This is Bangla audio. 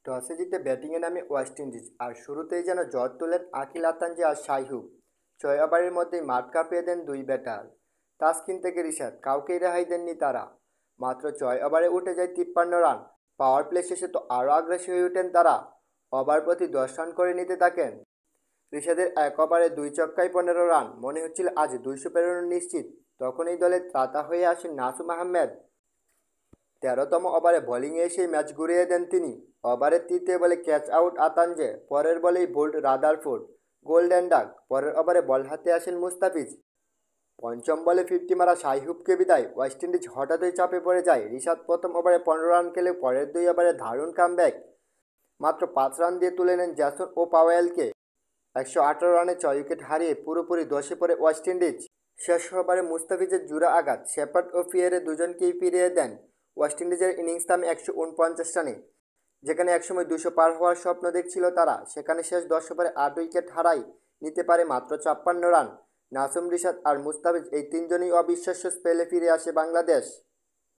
টসে জিতে ব্যাটিংয়ে নামে ওয়েস্ট ইন্ডিজ, আর শুরুতেই যেন ঝড় তোলেন আকিল আতানজি আর শাইহুব। 6 ওভারের মধ্যেই মাঠ কাঁপিয়ে দেন দুই ব্যাটার। তাসকিন থেকে রিশাদ, কাউকেই রেহাই দেননি তারা। মাত্র 6 ওভারে উঠে যায় 53 রান। পাওয়ার প্লে শেষে তো আরও আগ্রাসী হয়ে ওঠেন তারা। ওভার প্রতি 10 রান করে নিতে থাকেন। ঋষাদের 1 ওভারে 2 ছক্কায় 15 রান, মনে হচ্ছিল আজ 200 পেরোনো নিশ্চিত। তখনই দলে ত্রাতা হয়ে আসেন নাসুম আহমেদ। 13তম ওভারে বোলিংয়ে এসেই ম্যাচ ঘুরিয়ে দেন তিনি। ওভারের তৃতীয় বলে ক্যাচ আউট আতানজে, পরের বলেই বোল্ড রাদারফোর্ড, গোল্ডেন ডাক। পরের ওভারে বল হাতে আসেন মুস্তাফিজ। পঞ্চম বলে 50 মারা শাইহুবকে বিদায়। ওয়েস্ট ইন্ডিজ হঠাৎই চাপে পড়ে যায়। ঋষাদ প্রথম ওভারে 15 রান খেলে পরের 2 ওভারে দারুণ কামব্যাক। মাত্র 5 রান দিয়ে তুলে নেন জ্যাসন ও পাওয়েলকে। 118 রানে 6 উইকেট হারিয়ে পুরোপুরি ধসে পড়ে ওয়েস্ট ইন্ডিজ। শেষ ওভারে মুস্তাফিজের জোড়া আঘাত শেপার্ড ও ফিয়ারে দুজনকেই ফিরিয়ে দেন। ওয়েস্ট ইন্ডিজের ইনিংস থামে 149 রানে। যেখানে একসময় 200 পার হওয়ার স্বপ্ন দেখছিল তারা, সেখানে শেষ 10 ওভারে 8 উইকেট হারায় নিতে পারে মাত্র 56 রান। নাসুম, রিশাদ আর মুস্তাফিজ এই তিনজনই অবিশ্বাস্য স্পেলে ফিরে আসে বাংলাদেশ।